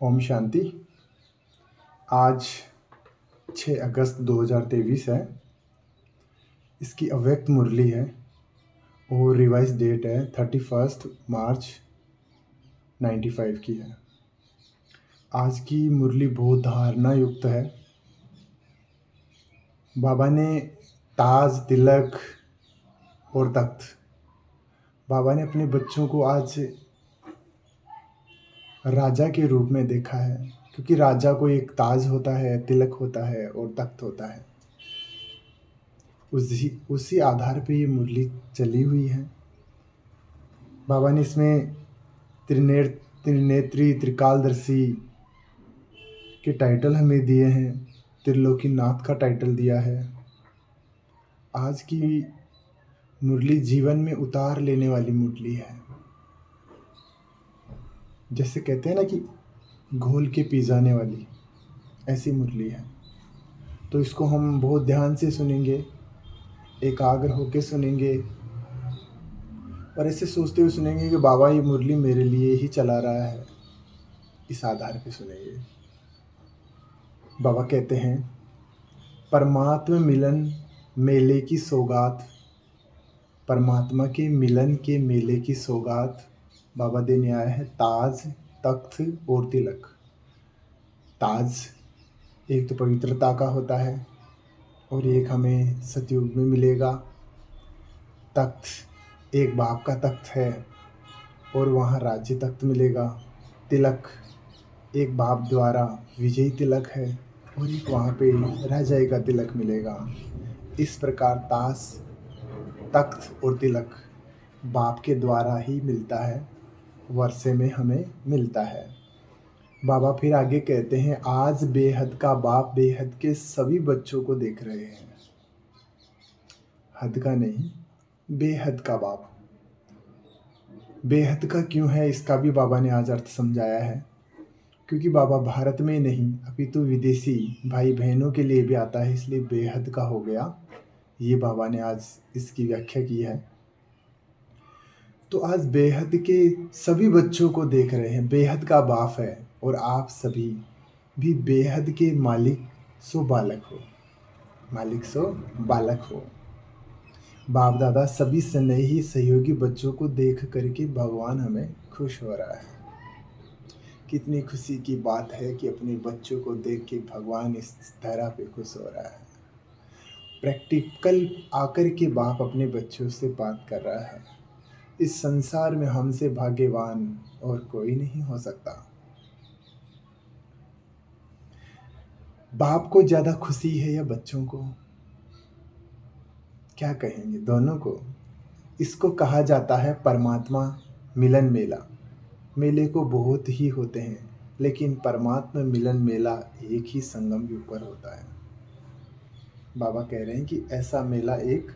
ओम शांति। आज 6 अगस्त 2023 है। इसकी अव्यक्त मुरली है और रिवाइज डेट है 31 मार्च 95 की है। आज की मुरली बहुत धारणा युक्त है। बाबा ने ताज, तिलक और तख्त, बाबा ने अपने बच्चों को आज राजा के रूप में देखा है, क्योंकि राजा को एक ताज होता है, तिलक होता है और तख्त होता है। उसी आधार पे ये मुरली चली हुई है। बाबा ने इसमें त्रिनेत्री, त्रिकालदर्शी के टाइटल हमें दिए हैं, त्रिलोकीनाथ का टाइटल दिया है। आज की मुरली जीवन में उतार लेने वाली मुरली है। जैसे कहते हैं ना कि घोल के पी जाने वाली, ऐसी मुरली है। तो इसको हम बहुत ध्यान से सुनेंगे, एकाग्र होके सुनेंगे और ऐसे सोचते हुए सुनेंगे कि बाबा ये मुरली मेरे लिए ही चला रहा है। इस आधार पे सुनेंगे। बाबा कहते हैं, परमात्मा मिलन मेले की सौगात, परमात्मा के मिलन के मेले की सौगात बाबा देने आया है ताज, तख्त और तिलक। ताज एक तो पवित्रता का होता है और एक हमें सतयुग में मिलेगा। तख्त एक बाप का तख्त है और वहाँ राज्य तख्त मिलेगा। तिलक एक बाप द्वारा विजयी तिलक है और एक वहाँ पे रह जाएगा तिलक मिलेगा। इस प्रकार ताज, तख्त और तिलक बाप के द्वारा ही मिलता है, वर्षे में हमें मिलता है। बाबा फिर आगे कहते हैं, आज बेहद का बाप बेहद के सभी बच्चों को देख रहे हैं। हद का नहीं, बेहद का बाप। बेहद का क्यों है, इसका भी बाबा ने आज अर्थ समझाया है। क्योंकि बाबा भारत में नहीं अपितु विदेशी भाई बहनों के लिए भी आता है, इसलिए बेहद का हो गया। ये बाबा ने आज इसकी व्याख्या की है। तो आज बेहद के सभी बच्चों को देख रहे हैं, बेहद का बाप है और आप सभी भी बेहद के मालिक सो बालक हो, मालिक सो बालक हो। बाप दादा सभी स्नेही सहयोगी बच्चों को देख करके भगवान हमें खुश हो रहा है। कितनी खुशी की बात है कि अपने बच्चों को देख के भगवान इस तरह पे खुश हो रहा है। प्रैक्टिकल आकर के बाप अपने बच्चों से बात कर रहा है। इस संसार में हमसे भाग्यवान और कोई नहीं हो सकता। बाप को ज़्यादा खुशी है या बच्चों को? क्या कहेंगे? दोनों को। इसको कहा जाता है परमात्मा मिलन मेला। मेले को बहुत ही होते हैं, लेकिन परमात्मा मिलन मेला एक ही संगम के ऊपर होता है। बाबा कह रहे हैं कि ऐसा मेला एक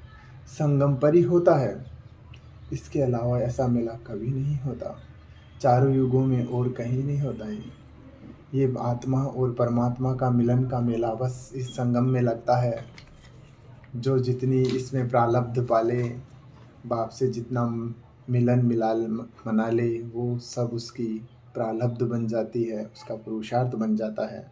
संगम पर ही होता है, इसके अलावा ऐसा मेला कभी नहीं होता। चारों युगों में और कहीं नहीं होता है। ये आत्मा और परमात्मा का मिलन का मेला बस इस संगम में लगता है। जो जितनी इसमें प्रारब्ध पाले, बाप से जितना मिलन मिलाल मना ले, वो सब उसकी प्रारब्ध बन जाती है, उसका पुरुषार्थ बन जाता है।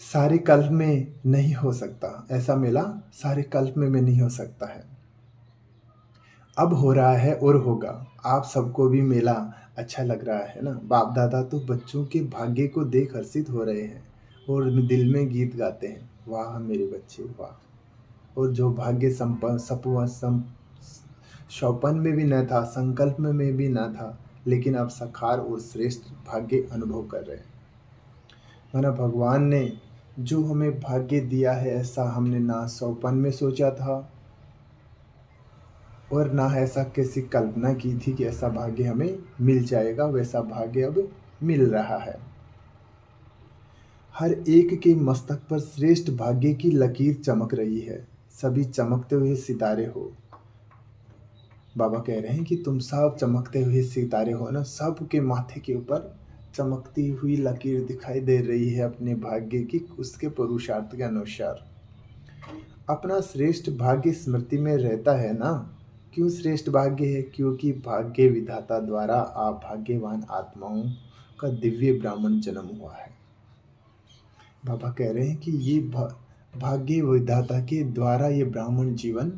सारे कल्प में नहीं हो सकता ऐसा मेला, सारे कल्प में नहीं हो सकता है। अब हो रहा है और होगा। आप सबको भी मेला अच्छा लग रहा है ना। बाप दादा तो बच्चों के भाग्य को देख हर्षित हो रहे हैं और दिल में गीत गाते हैं, वाह मेरे बच्चे वाह। और जो भाग्य शौपन में भी न था, संकल्प में भी न था, लेकिन अब साकार और श्रेष्ठ भाग्य अनुभव कर रहे हैं। माना भगवान ने जो हमें भाग्य दिया है, ऐसा हमने ना शौपन में सोचा था और ना ऐसा किसी कल्पना की थी कि ऐसा भाग्य हमें मिल जाएगा। वैसा भाग्य अब मिल रहा है। हर एक के मस्तक पर श्रेष्ठ भाग्य की लकीर चमक रही है। सभी चमकते हुए सितारे हो। बाबा कह रहे हैं कि तुम सब चमकते हुए सितारे हो ना। सब के माथे के ऊपर चमकती हुई लकीर दिखाई दे रही है अपने भाग्य की, उसके पुरुषार्थ के अनुसार। अपना श्रेष्ठ भाग्य स्मृति में रहता है ना, क्यों श्रेष्ठ भाग्य है? क्योंकि भाग्य विधाता द्वारा आप भाग्यवान आत्माओं का दिव्य ब्राह्मण जन्म हुआ है। बाबा कह रहे हैं कि ये भाग्य विधाता के द्वारा ये ब्राह्मण जीवन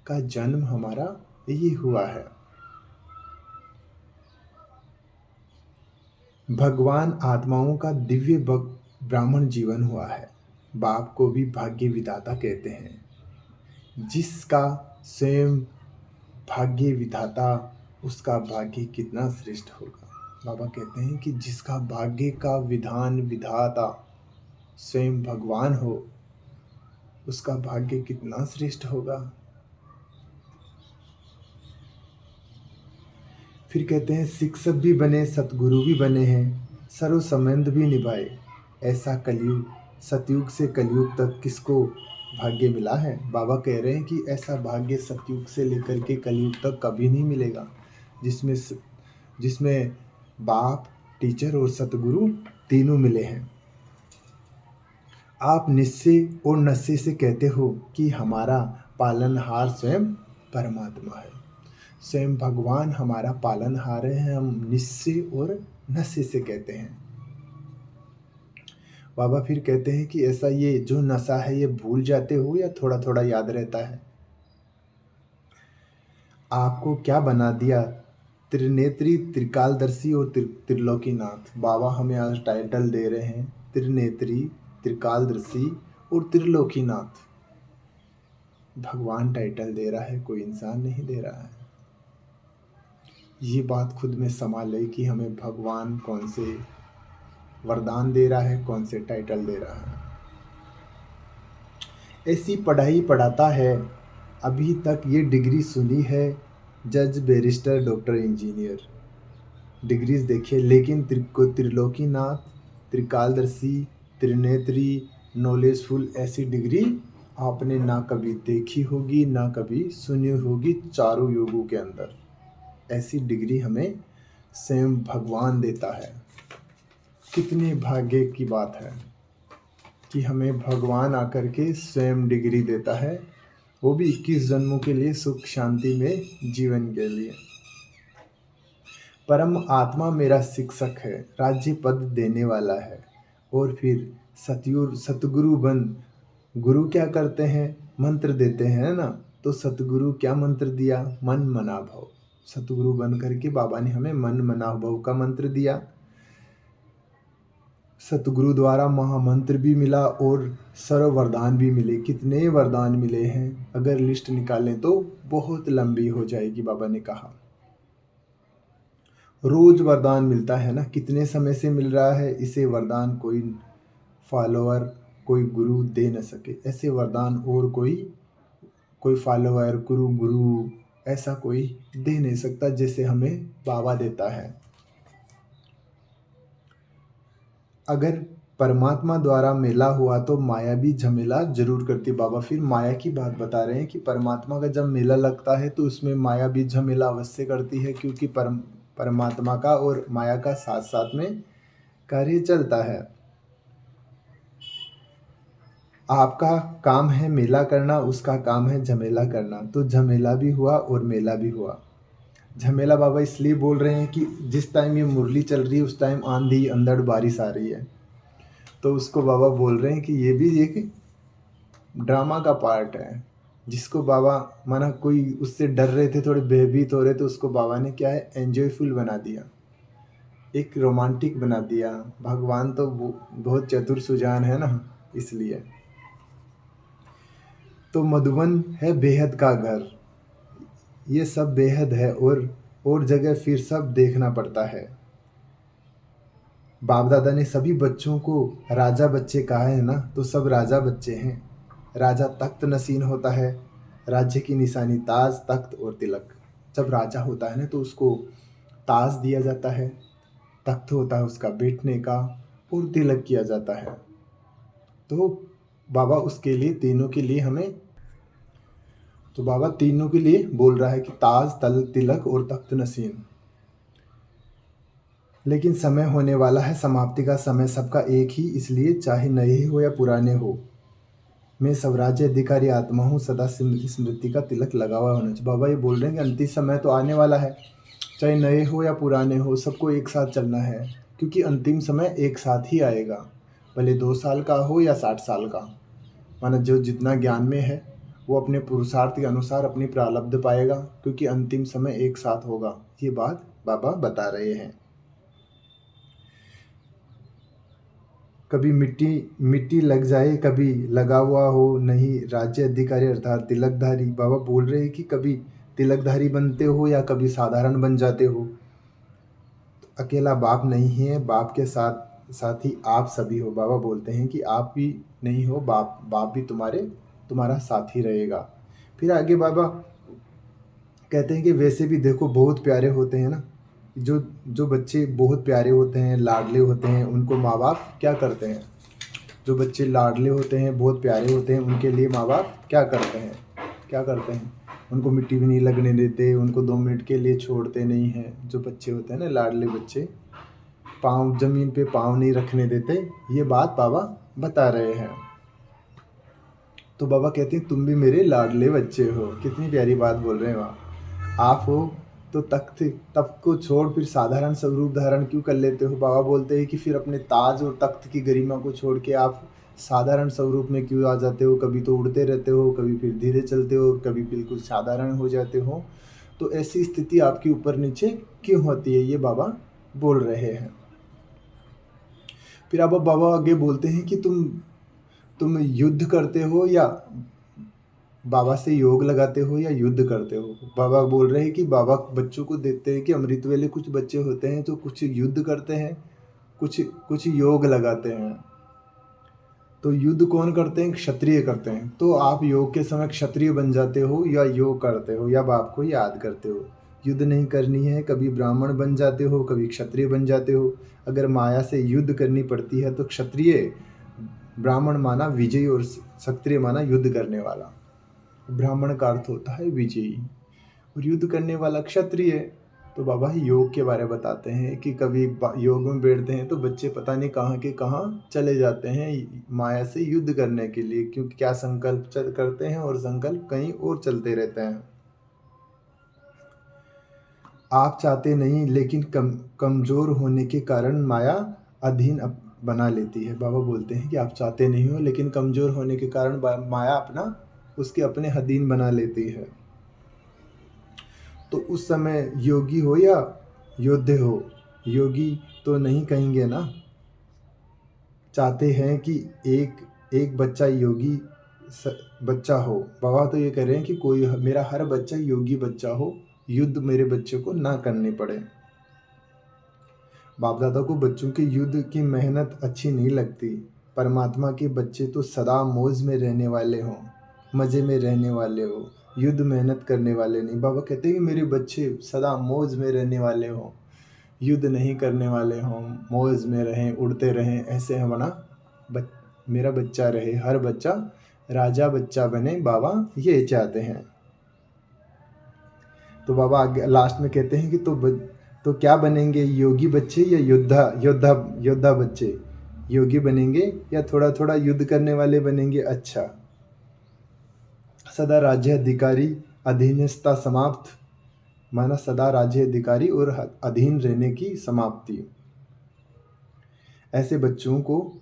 का जन्म हमारा ये हुआ है। भगवान आत्माओं का दिव्य ब्राह्मण जीवन हुआ है। बाप को भी भाग्य विधाता कहते हैं। जिसका स्वयं भाग्य विधाता, उसका भाग्य कितना श्रेष्ठ होगा। बाबा कहते हैं कि जिसका भाग्य का विधान विधाता स्वयं भगवान हो, उसका भाग्य कितना श्रेष्ठ होगा। फिर कहते हैं शिक्षक भी बने, सतगुरु भी बने हैं, सर्व संबंध भी निभाए। ऐसा कलयुग, सतयुग से कलयुग तक किसको भाग्य मिला है? बाबा कह रहे हैं कि ऐसा भाग्य सतयुग से लेकर के कलयुग तक कभी नहीं मिलेगा, जिसमें बाप, टीचर और सतगुरु तीनों मिले हैं। आप निश्चय और नशे से कहते हो कि हमारा पालनहार स्वयं परमात्मा है। स्वयं भगवान हमारा पालनहार है, हम निश्चय और नशे से कहते हैं। बाबा फिर कहते हैं कि ऐसा ये जो नशा है ये भूल जाते हो या थोड़ा थोड़ा याद रहता है? आपको क्या बना दिया? त्रिनेत्री, त्रिकालदर्शी और त्रिलोकीनाथ। बाबा हमें आज टाइटल दे रहे हैं त्रिनेत्री, त्रिकालदर्शी और त्रिलोकीनाथ। भगवान टाइटल दे रहा है, कोई इंसान नहीं दे रहा है। ये बात खुद में संभाले कि हमें भगवान कौन से वरदान दे रहा है, कौन से टाइटल दे रहा है। ऐसी पढ़ाई पढ़ाता है, अभी तक ये डिग्री सुनी है, जज, बैरिस्टर, डॉक्टर, इंजीनियर। डिग्रीज देखिए, लेकिन त्रिलोकीनाथ, त्रिकालदर्शी, त्रिनेत्री, नॉलेजफुल, ऐसी डिग्री आपने ना कभी देखी होगी, ना कभी सुनी होगी चारों युगों के अंदर। ऐसी डिग्री हमें स्वयं भगवान देता है। कितने भाग्य की बात है कि हमें भगवान आकर के स्वयं डिग्री देता है, वो भी 21 जन्मों के लिए, सुख शांति में जीवन के लिए। परम आत्मा मेरा शिक्षक है, राज्य पद देने वाला है। और फिर सतगुरु बन। गुरु क्या करते हैं? मंत्र देते हैं ना। तो सतगुरु क्या मंत्र दिया? मन मना भव। सतगुरु बन करके बाबा ने हमें मन मना भव का मंत्र दिया। सतगुरु द्वारा महामंत्र भी मिला और सर्व वरदान भी मिले। कितने वरदान मिले हैं, अगर लिस्ट निकालें तो बहुत लंबी हो जाएगी। बाबा ने कहा रोज वरदान मिलता है ना, कितने समय से मिल रहा है। इसे वरदान कोई फॉलोअर, कोई गुरु दे न सके। ऐसे वरदान और कोई फॉलोअर, गुरु ऐसा कोई दे नहीं सकता जैसे हमें बाबा देता है। अगर परमात्मा द्वारा मेला हुआ तो माया भी झमेला जरूर करती। बाबा फिर माया की बात बता रहे हैं कि परमात्मा का जब मेला लगता है तो उसमें माया भी झमेला अवश्य करती है, क्योंकि परमात्मा का और माया का साथ साथ में कार्य चलता है। आपका काम है मेला करना, उसका काम है झमेला करना। तो झमेला भी हुआ और मेला भी हुआ। झमेला बाबा इसलिए बोल रहे हैं कि जिस टाइम ये मुरली चल रही है उस टाइम आंधी अंधड़ बारिश आ रही है, तो उसको बाबा बोल रहे हैं कि ये भी एक ड्रामा का पार्ट है। जिसको बाबा माना कोई उससे डर रहे थे, थोड़े भयभीत हो रहे थे, उसको बाबा ने क्या है एंजॉयफुल बना दिया, एक रोमांटिक बना दिया। भगवान तो बहुत चतुर सुजान है ना, इसलिए। तो मधुबन है बेहद का घर। ये सब बेहद है और जगह फिर सब देखना पड़ता है। बाप दादा ने सभी बच्चों को राजा बच्चे कहा है ना, तो सब राजा बच्चे हैं। राजा तख्त नसीन होता है, राज्य की निशानी ताज, तख्त और तिलक। जब राजा होता है ना तो उसको ताज दिया जाता है, तख्त होता है उसका बैठने का, और तिलक किया जाता है। तो बाबा उसके लिए तीनों के लिए हमें, तो बाबा तीनों के लिए बोल रहा है कि ताज, तल, तिलक और तख्त नसीन। लेकिन समय होने वाला है, समाप्ति का समय सबका एक ही, इसलिए चाहे नए हो या पुराने हो, मैं स्वराज्य अधिकारी आत्मा हूँ, सदा स्मृति का तिलक लगा हुआ होना चाहिए। बाबा ये बोल रहे हैं कि अंतिम समय तो आने वाला है, चाहे नए हो या पुराने हो, सबको एक साथ चलना है, क्योंकि अंतिम समय एक साथ ही आएगा, भले 2 साल का हो या 60 साल का। माना जो जितना ज्ञान में है वो अपने पुरुषार्थ के अनुसार अपनी प्रारब्ध पाएगा, क्योंकि अंतिम समय एक साथ होगा। ये बात बाबा बता रहे हैं। कभी मिट्टी मिट्टी लग जाए, कभी लगा हुआ हो नहीं, राज्य अधिकारी अर्थात तिलकधारी। बाबा बोल रहे हैं कि कभी तिलकधारी बनते हो या कभी साधारण बन जाते हो। तो अकेला बाप नहीं है, बाप के साथ साथ ही आप सभी हो। बाबा बोलते हैं कि आप भी नहीं हो, बाप भी तुम्हारा साथ ही रहेगा। फिर आगे बाबा कहते हैं कि वैसे भी देखो बहुत प्यारे होते हैं ना, जो जो बच्चे बहुत प्यारे होते हैं, लाडले होते हैं, उनको माँ बाप क्या करते हैं? जो बच्चे लाडले होते हैं, बहुत प्यारे होते हैं, उनके लिए माँ बाप क्या करते हैं? क्या करते हैं? उनको मिट्टी भी नहीं लगने देते, उनको 2 मिनट के लिए छोड़ते नहीं हैं। जो बच्चे होते हैं ना, लाडले बच्चे, पाँव ज़मीन पे पाँव नहीं रखने देते। ये बात बाबा बता रहे हैं। तो बाबा कहते हैं तुम भी मेरे लाडले बच्चे हो। कितनी प्यारी बात बोल रहे हैं वहाँ। आप हो तो तख्त को छोड़ फिर साधारण स्वरूप धारण क्यों कर लेते हो? बाबा बोलते हैं कि फिर अपने ताज और तख्त की गरिमा को छोड़ के आप साधारण स्वरूप में क्यों आ जाते हो? कभी तो उड़ते रहते हो, कभी फिर धीरे चलते हो, कभी बिल्कुल साधारण हो जाते हो। तो ऐसी स्थिति आपकी ऊपर नीचे क्यों होती है? ये बाबा बोल रहे हैं। फिर अब बाबा आगे बोलते हैं कि तुम युद्ध करते हो या बाबा से योग लगाते हो या युद्ध करते हो? बाबा बोल रहे हैं कि बाबा बच्चों को देखते हैं कि अमृत वेले कुछ बच्चे होते हैं जो कुछ युद्ध करते हैं, कुछ योग लगाते हैं। तो युद्ध कौन करते हैं? क्षत्रिय करते हैं। तो आप योग के समय क्षत्रिय बन जाते हो या योग करते हो या बाप को याद करते हो? युद्ध नहीं करनी है, कभी ब्राह्मण बन जाते हो, कभी क्षत्रिय बन जाते हो। अगर माया से युद्ध करनी पड़ती है तो क्षत्रिय, ब्राह्मण माना विजयी और क्षत्रिय माना युद्ध करने वाला। ब्राह्मण का अर्थ होता है विजयी और युद्ध करने वाला क्षत्रिय। तो बाबा ही योग के बारे में बताते हैं कि कभी योग में बैठते हैं तो बच्चे पता नहीं कहाँ के कहाँ चले जाते हैं माया से युद्ध करने के लिए, क्योंकि क्या संकल्प करते हैं और संकल्प कहीं और चलते रहते हैं। आप चाहते नहीं, लेकिन कमजोर होने के कारण माया अधीन बना लेती है। बाबा बोलते हैं कि आप चाहते नहीं हो, लेकिन कमजोर होने के कारण माया उसके अपने अधीन बना लेती है। तो उस समय योगी हो या योद्धे हो, योगी तो नहीं कहेंगे ना। चाहते हैं कि एक बच्चा योगी बच्चा हो। बाबा तो ये कह रहे हैं कि कोई मेरा हर बच्चा योगी बच्चा हो, युद्ध मेरे बच्चे को ना करनी पड़े। बाप दादा को बच्चों के युद्ध की मेहनत अच्छी नहीं लगती। परमात्मा के बच्चे तो सदा मौज में रहने वाले हों, मज़े में रहने वाले हो, युद्ध मेहनत करने वाले नहीं। बाबा कहते हैं कि मेरे बच्चे सदा मौज में रहने वाले हों, युद्ध नहीं करने वाले हों, मौज में रहें, उड़ते रहें, ऐसे हमारा मेरा बच्चा रहे। हर बच्चा राजा बच्चा बने, बाबा ये चाहते हैं। तो बाबा आगे लास्ट में कहते हैं कि तो क्या बनेंगे, योगी बच्चे या योद्धा बच्चे? योगी बनेंगे या थोड़ा थोड़ा युद्ध करने वाले बनेंगे? अच्छा, सदा राज्य अधिकारी अधीनस्था समाप्त, माना सदा राज्य अधिकारी और अधीन रहने की समाप्ति। ऐसे बच्चों को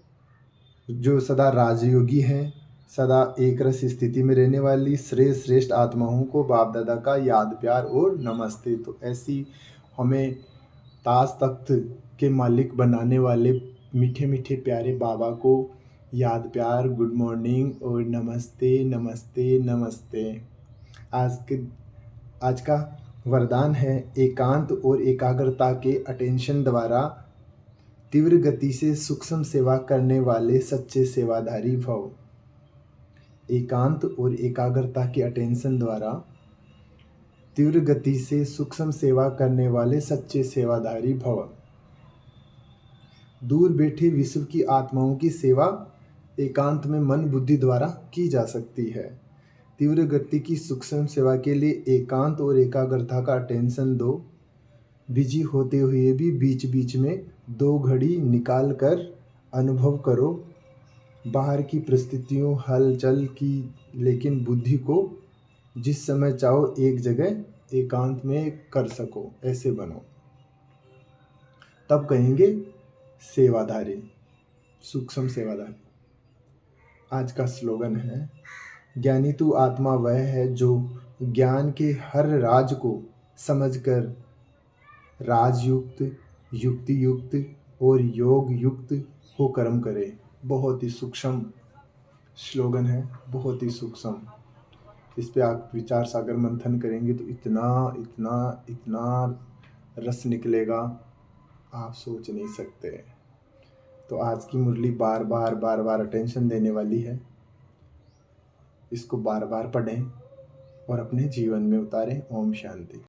जो सदा राजयोगी हैं, सदा एक रस स्थिति में रहने वाली श्रेष्ठ आत्माओं को बाप दादा का याद प्यार और नमस्ते। तो ऐसी हमें ताज तख्त के मालिक बनाने वाले मीठे मीठे प्यारे बाबा को याद प्यार, गुड मॉर्निंग और नमस्ते नमस्ते नमस्ते। आज का वरदान है एकांत और एकाग्रता के अटेंशन द्वारा तीव्र गति से सूक्ष्म सेवा करने वाले सच्चे सेवाधारी भव। एकांत और एकाग्रता के अटेंशन द्वारा तीव्र गति से सूक्ष्म सेवा करने वाले सच्चे सेवाधारी भव। दूर बैठे विश्व की आत्माओं की सेवा एकांत में मन बुद्धि द्वारा की जा सकती है। तीव्र गति की सूक्ष्म सेवा के लिए एकांत और एकाग्रता का अटेंशन दो। बिजी होते हुए भी बीच बीच में 2 घड़ी निकाल कर अनुभव करो बाहर की परिस्थितियों हलचल की, लेकिन बुद्धि को जिस समय चाहो एक जगह एकांत में कर सको, ऐसे बनो। तब कहेंगे सेवाधारी, सूक्ष्म सेवाधारी। आज का स्लोगन है, ज्ञानी तू आत्मा वह है जो ज्ञान के हर राज को समझकर राजयुक्त, युक्ति युक्त और योग युक्त हो कर्म करे। बहुत ही सूक्ष्म स्लोगन है, बहुत ही सूक्ष्म। इस पे आप विचार सागर मंथन करेंगे तो इतना इतना इतना रस निकलेगा, आप सोच नहीं सकते। तो आज की मुरली बार बार बार बार अटेंशन देने वाली है। इसको बार बार पढ़ें और अपने जीवन में उतारें। ओम शांति।